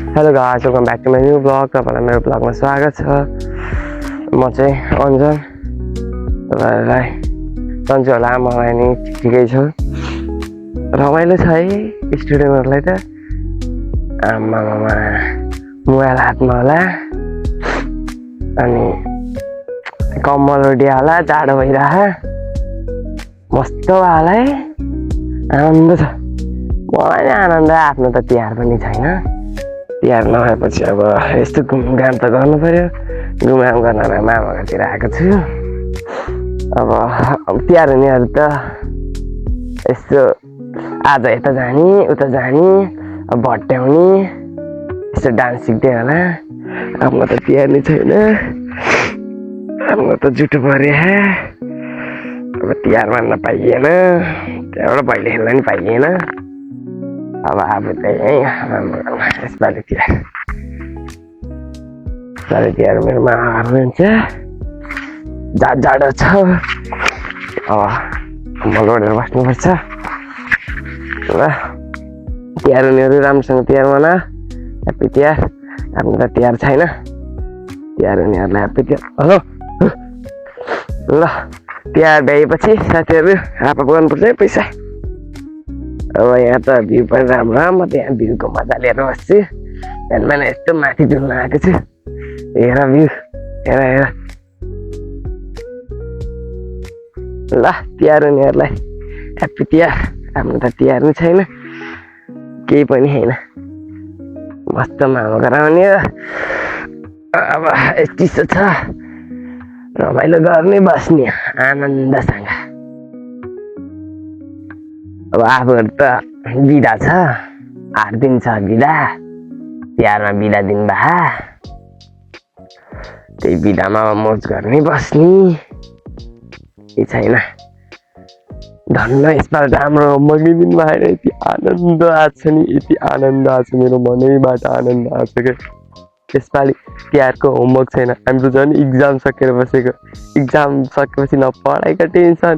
Hello guys, welcome back to my new blog. तपाईँलाई मेरो ब्लगमा स्वागत छ। म चाहिँ अन्जन। तपाईँहरूलाई सन्चै होला, मलाई नि ठिकै छ। रमाइलो छ है स्टुडेन्टहरूलाई त। आमामा मोबाइल हातमा होला अनि कम्मल ओढिया होला, जाडो भइरह मस्त भयो होला है, आनन्द छ। मलाई नि आनन्द, आफ्नो त तिहार पनि छैन। तिहार नभएपछि अब यस्तो घुमघाम त गर्नु पर्यो। घुमघाम गर्न मामा घरतिर आएको छु। अब तिहार हुनेहरू त यस्तो आज यता जाने उता जाने, भट्ट्याउने, यस्तो डान्स सिक्दै होला। आफ्नो त तिहार नै छैन, आफ्नो त जुठो पऱ्यो। अब तिहार मान्न पाइएन, त्यहाँबाट भैलो खेल्न नि पाइएन। अब आफू त यहीँ यसपालि तिहार मेरो मामा हुनुहुन्छ। जाडो छ, अब कम्बल ओढेर बस्नुपर्छ। ल तिहार हुनेहरू राम्रोसँग तिहार मना, ह्याप्पी तिहार। आफ्नो त तिहार छैन, तिहार हुनेहरूलाई ह्याप्पी तिहार। हेलो ल तिहार भ्याएपछि साथीहरू हापा गर्नुपर्छ है पैसा। अब यहाँ त भ्यू पनि राम्रो, म त यहाँ भ्यूको मजा लिएर बस्छु। त्यहाँदेखि यस्तो माथि डुल्न आएको छु। हेर भ्यू, हेर हेर। ल तिहार हुनेहरूलाई ह्याप्पी तिहार। आफ्नो त तिहार नै छैन, केही पनि छैन। मस्त मामा घर आउने हो। अब चिसो छ, रमाइलो गर्ने बस्ने आनन्दसँग। अब आफूहरू त बिदा छ, 8 दिन छ बिदा। तिहारमा बिदा दिन भए त्यही बिदामा मोज गर्ने बस्ने, केही छैन। धन्न यसपालि त हाम्रो होमवर्कै दिन भएन। यति आनन्द आएको छ नि, यति आनन्द आएको छ, मेरो मनैबाट आनन्द आएको छ क्या। यसपालि तिहारको होमवर्क छैन। हाम्रो झन् इक्जाम सकेर बसेको। इक्जाम सकेपछि न पढाइको टेन्सन,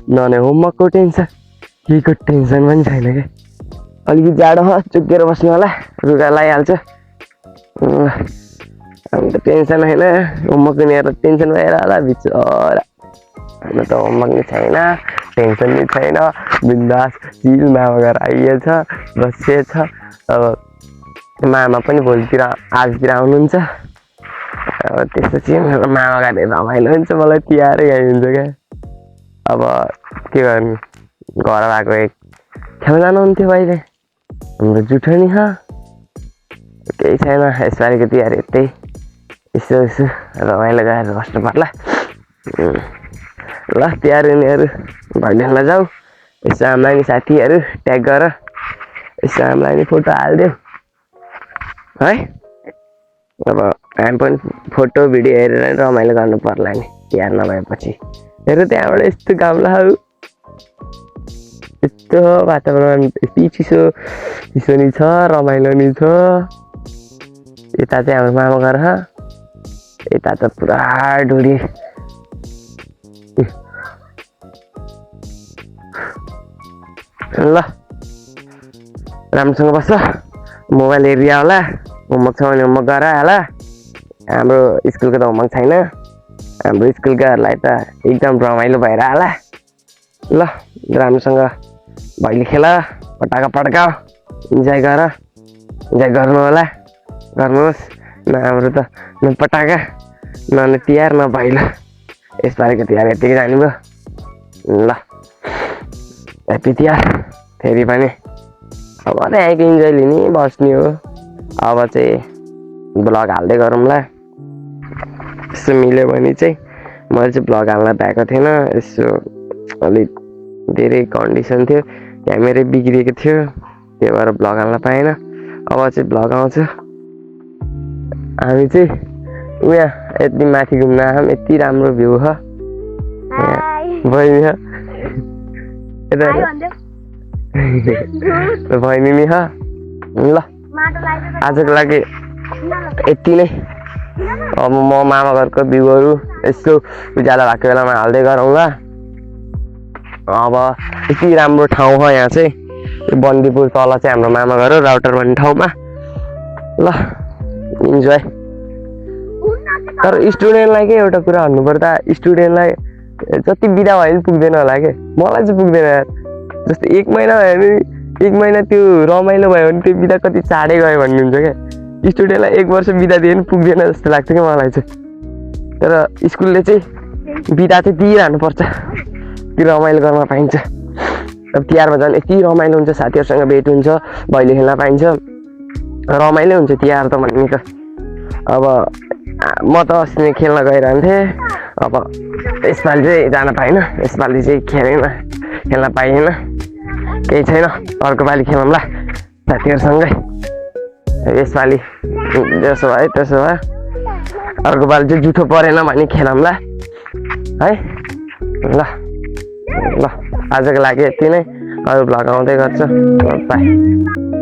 न होमवर्कको टेन्सन, केहीको टेन्सन पनि छैन क्या। अलिकति जाडो हो, चुकेर बस्नु होला, लुगा लगाइहाल्छ। हामी त टेन्सन होइन, होमवर्क लिएर टेन्सन भएर होला बिचरा। हाम्रो त होमवर्क नि छैन, टेन्सन नि छैन, बिन्दास चिल मामा घर आइएछ, बसिएछ। अब मामा पनि भोलितिर आजतिर आउनुहुन्छ। अब त्यसपछि मेरो मामा घर रमाइलो हुन्छ, मलाई तिहारै आइन्छ क्या। अब के गर्नु, घर भएको ठाउँ जानुहुन्थ्यो अहिले, हाम्रो जुठो नि छ। केही छैन, यसपालिको तिहार यतै यसो रमाइलो गरेर बस्नु पर्ला। ल तिहार हुनेहरू भैलो खेल्न जाऊ। यसो हामीलाई नि साथीहरू ट्याग गर, यसो हामीलाई नि फोटो हालिदेऊ है। अब हामी पनि फोटो भिडियो हेरेर रमाइलो गर्नु पर्ला नि तिहार नभएपछि। हेर त्यहाँबाट यस्तो घाम लाग्यो, यस्तो वातावरण, यति चिसो नि छ, रमाइलो नि छ। यता चाहिँ हाम्रो मामा घर छ, यता त पुरा ढुडी। ल राम्रोसँग बस्छ, मोबाइल हेरिया होला। होमवर्क छ भने होमवर्क गर होला। हाम्रो स्कुलको त होमवर्क छैन, हाम्रो स्कुलकाहरूलाई त एकदम रमाइलो भएर होला। ल राम्रोसँग भैलो खेल, पटाका पड्काऊ, इन्जोय गर, इन्जोय गर्नु होला, गर्नुहोस्। न हाम्रो त न पटाका, न तिहार, न भैलो। यसपालिको तिहार यतिकै जाने भयो। ल ह्याप्पी तिहार फेरि पनि। अब त यहीँको इन्जोय लिने बस्ने हो। अब चाहिँ ब्लग हाल्दै गरौँला। यसो मिल्यो भने चाहिँ। मैले चाहिँ ब्लग हाल्न पाएको थिएन, यसो अलिक धेरै कन्डिसन थियो, क्यामेरै बिग्रिएको थियो, त्यही भएर ब्लग हाल्न पाएन। अब चाहिँ ब्लग आउँछ। हामी चाहिँ उहाँ यति माथि घुम्न आयौँ, यति राम्रो भ्यू छ। बहिनी बहिनी नि छ। ल आजको लागि यति नै। अब म मामा घरको भ्यूहरू यसो उज्यालो भएको बेलामा हाल्दै गरौँला। अब यति राम्रो ठाउँ हो यहाँ चाहिँ, बन्दीपुर तल चाहिँ हाम्रो मामा घर हो, राउटर भन्ने ठाउँमा। ल ल इन्जोय। तर स्टुडेन्टलाई के एउटा कुरा भन्नुपर्दा स्टुडेन्टलाई जति बिदा भयो भने पुग्दैन होला के, मलाई चाहिँ पुग्दैन यार। जस्तै 1 महिना भयो भने 1 महिना त्यो रमाइलो भयो भने त्यो बिदा कति चाँडै गयो भन्नुहुन्छ क्या। स्टुडेन्टलाई 1 वर्ष बिदा दियो भने पुग्दैन जस्तो लाग्छ क्या मलाई चाहिँ। तर स्कुलले चाहिँ बिदा चाहिँ दिइरहनुपर्छ, कि रमाइलो गर्न पाइन्छ। अब तिहारमा झन् यति रमाइलो हुन्छ, साथीहरूसँग भेट हुन्छ, भैलो खेल्न पाइन्छ, रमाइलो हुन्छ तिहार त भन्ने त। अब म त अस्ति खेल्न गइरहन्थेँ, अब यसपालि चाहिँ जान पाइनँ, यसपालि चाहिँ खेल्न पाइएन, केही छैन, अर्को पालि खेलौँला साथीहरूसँगै। यसपालि जसो भयो त्यसो भयो, अर्को पालि चाहिँ जुठो परेन भने खेलौँला है। ल ल आजको लागि यति नै, अरू भ्लग आउँदै गर्छ, बाई।